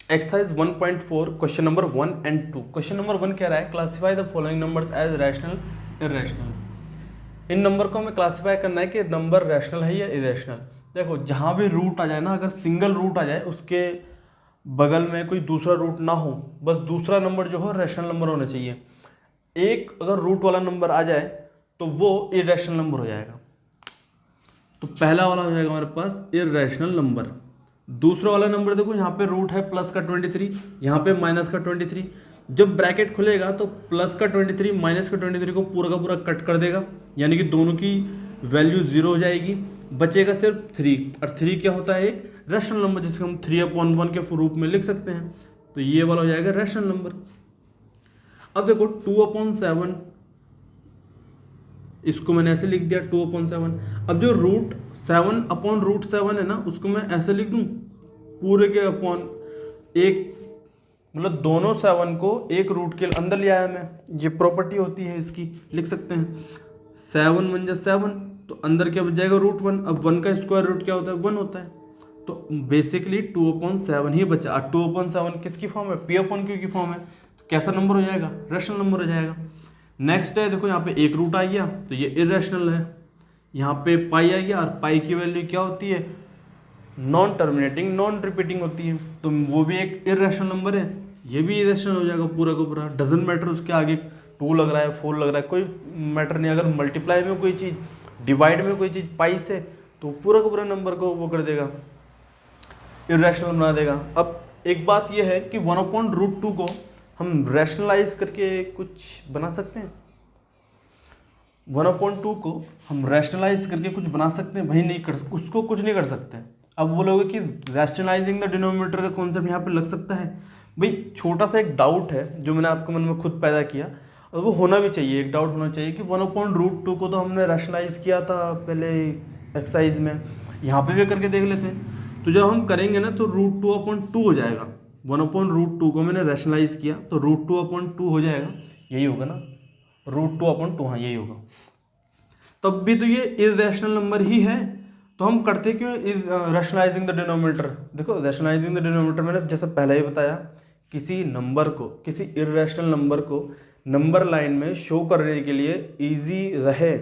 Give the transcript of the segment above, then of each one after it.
Exercise 1.4 question number 1 and 2। Question number 1 कह रहा है classify the following numbers as rational irrational. इन number को हमें क्लासीफाई करना है कि नंबर रैशनल है या इरेशनल। देखो जहाँ भी रूट आ जाए ना, अगर सिंगल रूट आ जाए उसके बगल में कोई दूसरा रूट ना हो, बस दूसरा नंबर जो हो रैशनल नंबर होना चाहिए। एक अगर रूट वाला नंबर आ जाए तो वो इरेशनल नंबर हो जाएगा। तो पहला वाला हो जाएगा हमारे पास इरेशनल नंबर। दूसरा वाला नंबर देखो यहाँ पे रूट है प्लस का 23, यहाँ पे माइनस का 23। जब ब्रैकेट खुलेगा तो प्लस का 23 माइनस का 23 को पूरा का पूरा कट कर देगा, यानी कि दोनों की वैल्यू जीरो हो जाएगी। बचेगा सिर्फ 3, और 3 क्या होता है? एक रैशनल नंबर, जिसको हम 3/1 के रूप में लिख सकते हैं। तो ये वाला हो जाएगा रैशनल नंबर। अब देखो 2/7, इसको मैंने ऐसे लिख दिया 2/7। अब जो √7 है ना, उसको मैं ऐसे लिख दूं पूरे के अपॉन एक, मतलब दोनों 7 को एक रूट के अंदर ले आया मैं। ये प्रॉपर्टी होती है इसकी, लिख सकते हैं 7 × 7, तो अंदर क्या बच जाएगा √1। अब 1 का स्क्वायर रूट क्या होता है? 1 होता है। तो बेसिकली 2/7 ही बचा। और 2/7 किसकी फॉर्म है? P/Q की फॉर्म है। तो कैसा नंबर हो जाएगा? रैशनल नंबर हो जाएगा। नेक्स्ट है, देखो यहाँ पे एक रूट आ गया तो ये इरेशनल है। यहाँ पे पाई आ गया, और पाई की वैल्यू क्या होती है? नॉन टर्मिनेटिंग, नॉन रिपीटिंग होती है, तो वो भी एक इरेशनल नंबर है। ये भी इरेशनल हो जाएगा पूरा का पूरा। डजंट मैटर उसके आगे 2 लग रहा है, 4 लग रहा है, कोई मैटर नहीं। अगर मल्टीप्लाई में कोई चीज़, डिवाइड में कोई चीज़ पाई से, तो पूरा का पूरा नंबर को वो कर देगा, इरेशनल बना देगा। अब एक बात ये है कि 1/√2 को हम रैशनलाइज करके कुछ बना सकते हैं। 1/2 को हम रैशनलाइज करके कुछ बना सकते हैं? भाई नहीं कर, उसको कुछ नहीं कर सकते। अब बोलोगे कि रैशनलाइजिंग द डिनोमिनेटर का कॉन्सेप्ट यहाँ पे लग सकता है। भाई छोटा सा एक डाउट है जो मैंने आपके मन में खुद पैदा किया, और वो होना भी चाहिए, एक डाउट होना चाहिए कि 1/√2 को तो हमने रैशनलाइज किया था पहले एक्सरसाइज में, यहाँ पे भी करके देख लेते हैं। तो जब हम करेंगे ना तो √2/2 हो जाएगा। 1/√2 को मैंने रैशनलाइज किया तो √2/2 हो जाएगा, यही होगा ना, √2/2, हाँ यही होगा। तब भी तो ये इरेशनल नंबर ही है, तो हम करते क्यों रैशनलाइजिंग द डिनोमिनेटर? देखो रैशनलाइजिंग द डिनोमिनेटर मैंने जैसे पहले ही बताया, किसी नंबर को, किसी इरेशनल नंबर को नंबर लाइन में शो करने के लिए इजी रहे,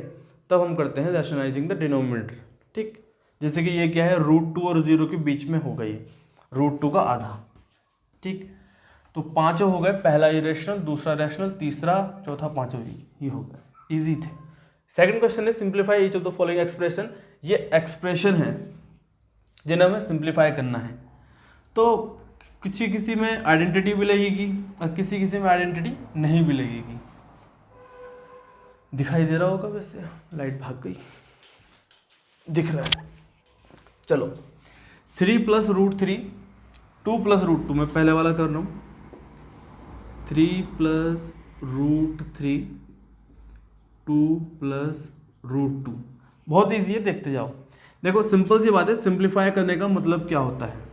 तब हम करते हैं रैशनलाइजिंग द डिनोमिनेटर। ठीक, जैसे कि ये क्या है, √2 और 0 के बीच में होगा, ये √2 का आधा। ठीक, तो 5 हो गए, पहला इरेशनल, दूसरा रैशनल, तीसरा, चौथा, पांचवा, ये हो गया, इजी थे। सेकंड क्वेश्चन है simplify each of the following expression. ये एक्सप्रेशन है जिन्हें हमें सिंप्लीफाई करना है। तो किसी किसी में आइडेंटिटी भी लगेगी और किसी किसी में आइडेंटिटी नहीं भी लगेगी। दिखाई दे रहा होगा, वैसे लाइट भाग गई, दिख रहा है। चलो 3 + √3, 2 + √2, मैं पहले वाला कर रहा हूँ। 3 + √3, 2 + √2, बहुत ईजी है, देखते जाओ। देखो सिंपल सी बात है, सिंप्लीफाई करने का मतलब क्या होता है?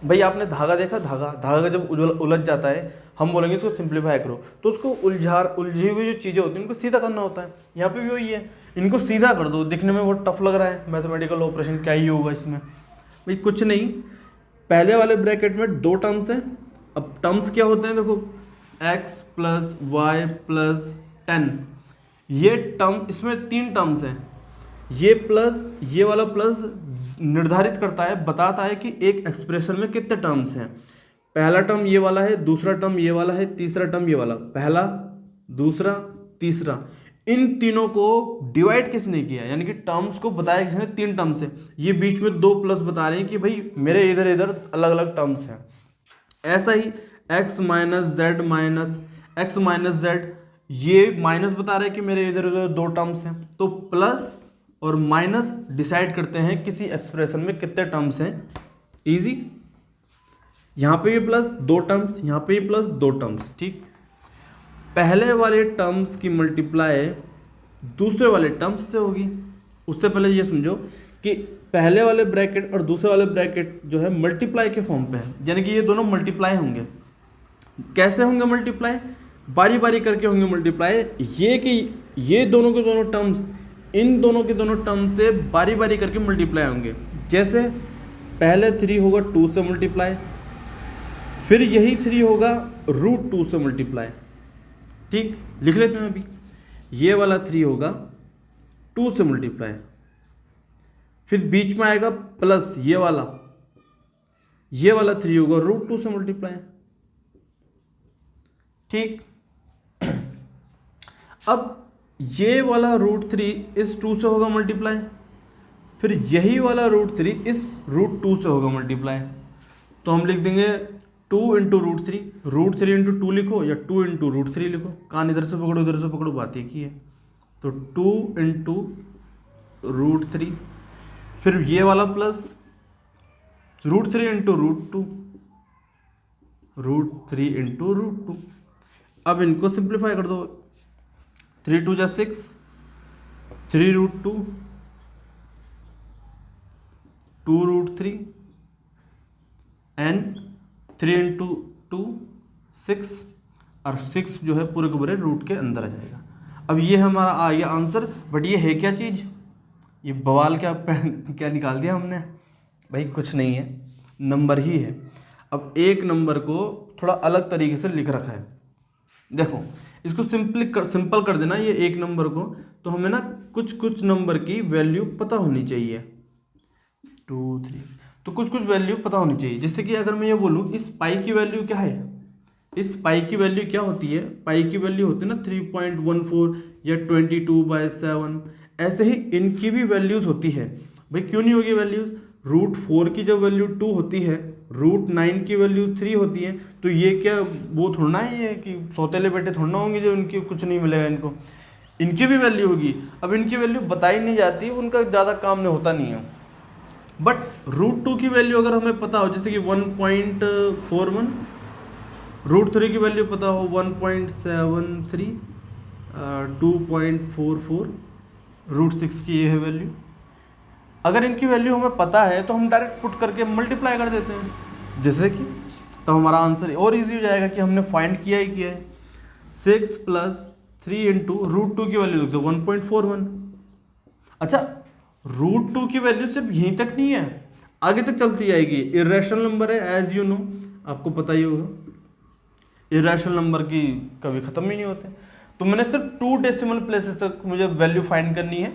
भाई आपने धागा देखा, धागा जब उलझ जाता है, हम बोलेंगे इसको सिंप्लीफाई करो, तो उसको उलझी हुई जो चीज़ें होती हैं उनको सीधा करना होता है। यहाँ पे भी वही है, इनको सीधा कर दो। दिखने में बहुत टफ लग रहा है, मैथमेटिकल ऑपरेशन क्या ही होगा इसमें? भाई कुछ नहीं, पहले वाले ब्रैकेट में 2 टर्म्स हैं। अब टर्म्स क्या होते हैं? देखो x + y + 10, ये टर्म, इसमें 3 टर्म्स हैं। ये प्लस, ये वाला प्लस निर्धारित करता है, बताता है कि एक एक्सप्रेशन में कितने टर्म्स हैं। पहला टर्म ये वाला है, दूसरा टर्म ये वाला है, तीसरा टर्म ये वाला। पहला, दूसरा, तीसरा, इन तीनों को डिवाइड किसने किया? यानी कि टर्म्स को बताया किसने? 3 टर्म्स है। ये बीच में 2 प्लस बता रहे हैं कि भाई मेरे इधर इधर अलग अलग टर्म्स हैं। ऐसा ही x - z, ये माइनस बता रहे हैं कि मेरे इधर उधर 2 टर्म्स हैं। तो प्लस और माइनस डिसाइड करते हैं किसी एक्सप्रेशन में कितने टर्म्स हैं। इजी, यहाँ पे भी प्लस 2 टर्म्स, यहाँ पे भी प्लस 2 टर्म्स। ठीक, पहले वाले टर्म्स की मल्टीप्लाई दूसरे वाले टर्म्स से होगी। उससे पहले ये समझो कि पहले वाले ब्रैकेट और दूसरे वाले ब्रैकेट जो है मल्टीप्लाई के फॉर्म पे है, यानी कि ये दोनों मल्टीप्लाई होंगे। कैसे होंगे मल्टीप्लाई? बारी बारी करके होंगे मल्टीप्लाई। ये कि ये दोनों के दोनों टर्म्स इन दोनों के दोनों टर्म्स से बारी बारी करके मल्टीप्लाई होंगे। जैसे पहले 3 होगा 2 से मल्टीप्लाई, फिर यही 3 होगा √2 से मल्टीप्लाई, ठीक, लिख लेते हैं अभी। ये वाला 3 होगा 2 से मल्टीप्लाई, फिर बीच में आएगा प्लस ये वाला 3 होगा √2 से मल्टीप्लाई, ठीक। अब ये वाला √3 इस 2 से होगा मल्टीप्लाई, फिर यही वाला √3 इस √2 से होगा मल्टीप्लाई, तो हम लिख देंगे 2 इंटू √3, √3 इंटू 2 लिखो या 2 इंटू √3 लिखो, कान इधर से पकड़ो इधर से पकड़ो, बात एक ही है। तो 2 इंटू √3, फिर ये वाला प्लस √3 इंटू √2, √3 इंटू √2। अब इनको सिंप्लीफाई कर दो, 3 2 जा 6, 3 √2, 2 √3 एंड 3 इंटू 2 6, और 6 जो है पूरे के पूरे रूट के अंदर आ जाएगा। अब ये हमारा आ गया आंसर। बट ये है क्या चीज़, ये बवाल क्या निकाल दिया हमने भाई, कुछ नहीं है, नंबर ही है। अब एक नंबर को थोड़ा अलग तरीके से लिख रखा है, देखो इसको सिंपल कर देना ये एक नंबर को, तो हमें ना कुछ नंबर की वैल्यू पता होनी चाहिए, 2 3, तो कुछ वैल्यू पता होनी चाहिए। जैसे कि अगर मैं ये बोलूँ इस पाई की वैल्यू क्या है, इस पाई की वैल्यू क्या होती है, पाई की वैल्यू होती है ना 3.14 या 22/7, ऐसे ही इनकी भी वैल्यूज़ होती है। भाई क्यों नहीं होगी वैल्यूज़, √4 की जब वैल्यू 2 होती है, √9 की वैल्यू 3 होती है, तो ये क्या वो थोड़ा है ये कि सौतेले बेटे थोड़ा होंगे जो इनकी कुछ नहीं मिलेगा इनको, इनकी भी वैल्यू होगी। अब इनकी वैल्यू बताई नहीं जाती, उनका ज़्यादा काम नहीं होता नहीं है। बट √2 की वैल्यू अगर हमें पता हो, जैसे कि 1.41, √3 की वैल्यू पता हो 1.73, 2.44, √6 की ये है वैल्यू। अगर इनकी वैल्यू हमें पता है तो हम डायरेक्ट पुट करके मल्टीप्लाई कर देते हैं, जैसे कि तो हमारा आंसर और इजी हो जाएगा कि हमने फाइंड किया ही किया है। 6 + 3 इंटू √2 की वैल्यू देखो 1.41। अच्छा, √2 की वैल्यू सिर्फ यहीं तक नहीं है, आगे तक चलती जाएगी। इरेशनल नंबर है एज यू नो, आपको पता ही होगा, इरेशनल नंबर की कभी ख़त्म ही नहीं होते। तो मैंने सिर्फ 2 डेसिमल प्लेसेस तक मुझे वैल्यू फाइंड करनी है,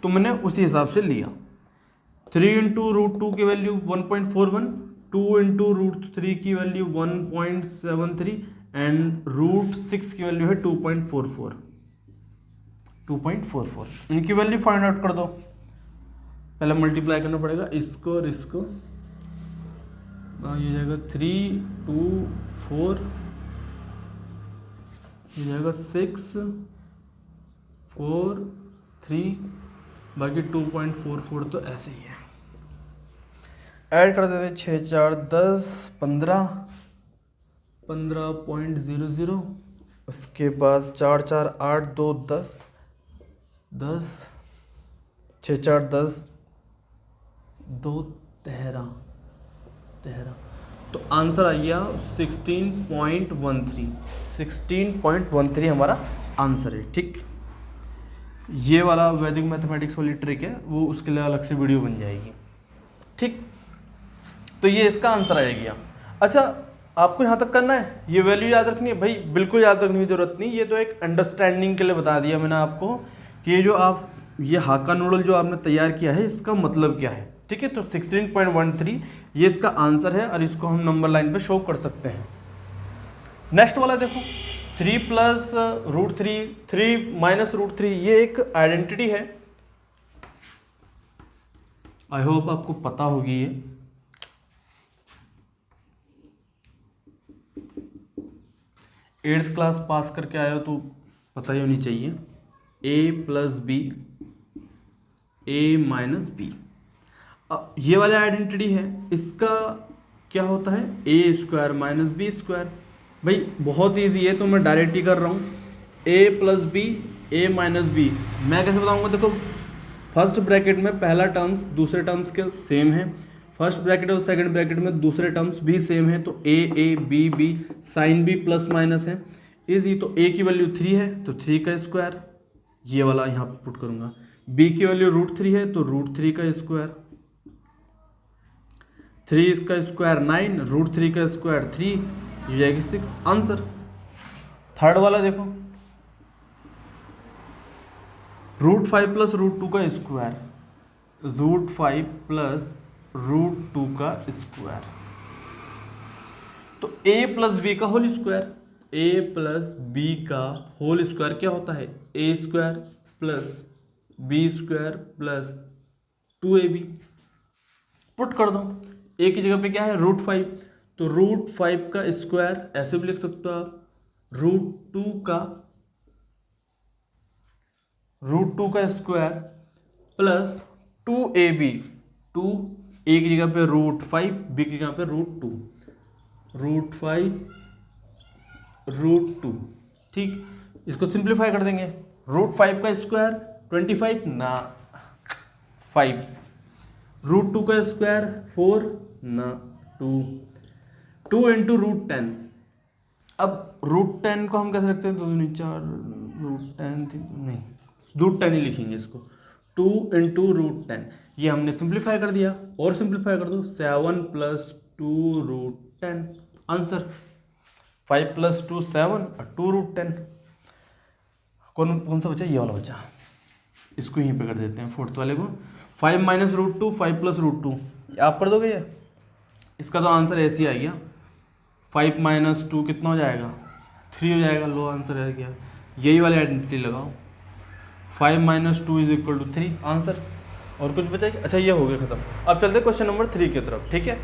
तो मैंने उसी हिसाब से लिया। 3 इंटू √2 की वैल्यू 1.41, 2 इंटू √3 की वैल्यू 1.73 एंड √6 की वैल्यू है 2.44। इनकी वैल्यू फाइंड आउट कर दो। पहले मल्टीप्लाई करना पड़ेगा इसको और इसको, ये जाएगा 3 2 4, ये जाएगा 6 4 3, बाकी 2.44 तो ऐसे ही है। ऐड कर देते 6 4 10 15, 15.00, उसके बाद 4 4 8 2 10 10, 6 4 10 2 13, तो आंसर आ गया 16.13 हमारा आंसर है, ठीक। ये वाला वैदिक मैथमेटिक्स वाली ट्रिक है, वो उसके लिए अलग से वीडियो बन जाएगी, ठीक। तो ये इसका आंसर आ गया। अच्छा, आपको यहाँ तक करना है, ये वैल्यू याद रखनी है भाई, बिल्कुल याद रखने की जरूरत नहीं, ये तो एक अंडरस्टैंडिंग के लिए बता दिया मैंने आपको कि ये जो आप ये हाका नूडल जो आपने तैयार किया है इसका मतलब क्या है, ठीक है। तो 16.13 ये इसका आंसर है और इसको हम नंबर लाइन पे शो कर सकते हैं। नेक्स्ट वाला देखो, 3 + √3, 3 - √3, ये एक आइडेंटिटी है, आई होप आपको पता होगी। ये एट्थ क्लास पास करके आए हो तो पता ही होनी चाहिए। a + b, a - b, ये वाला आइडेंटिटी है, इसका क्या होता है, a² - b²। भाई बहुत इजी है, तो मैं डायरेक्ट ही कर रहा हूँ, a + b, a - b। मैं कैसे बताऊँगा, देखो फर्स्ट ब्रैकेट में पहला टर्म्स दूसरे टर्म्स के सेम है, फर्स्ट ब्रैकेट और सेकंड ब्रैकेट में दूसरे टर्म्स भी सेम है, तो a b b, साइन भी +- है, इजी। तो a की वैल्यू 3 है तो 3 का स्क्वायर, ये वाला यहाँ पर पुट करूँगा। b की वैल्यू √3 है तो √3 का स्क्वायर, 3 इसका स्क्वायर 9, √3 का स्क्वायर 3, ये जाएगी 6 आंसर। थर्ड वाला देखो, √5 प्लस √2 का स्क्वायर, √5 प्लस √2 का स्क्वायर, तो a प्लस बी का whole square, a plus B का होल स्क्वायर क्या होता है, a square plus B square plus 2ab। Put कर दो, a की जगह पे क्या है √5, तो √5 का स्क्वायर ऐसे भी लिख सकते हो आप, √2 का स्क्वायर प्लस 2ab, 2 a की जगह पे √5, b की जगह पे √2, √5 √2, ठीक। इसको सिंप्लीफाई कर देंगे, √5 का स्क्वायर 25 ना 5, √2 का स्क्वायर 4 ना 2, 2 इंटू √10। अब √10 को हम कैसे रखते हैं, 2 दूनी 4, √10 नहीं, √10 ही लिखेंगे इसको, 2 इंटू √10, ये हमने सिंप्लीफाई कर दिया, और सिंप्लीफाई कर दो, 7 प्लस 2 √10 आंसर। 5 प्लस 2 7 और 2 √10, कौन कौन सा बचा, ये वाला बचा, इसको यहीं पे कर देते हैं फोर्थ वाले को। 5 माइनस √2, 5 प्लस √2, आप कर दोगे ये, इसका तो आंसर ऐसे ही आ गया, 5 माइनस 2 कितना हो जाएगा, 3 हो जाएगा, लो आंसर आ गया, यही वाले आइडेंटिटी लगाओ, 5 minus 2 is equal to 3 answer. और कुछ बताइए, अच्छा ये हो गया खत्म। अब चलते क्वेश्चन नंबर 3 की तरफ, ठीक है।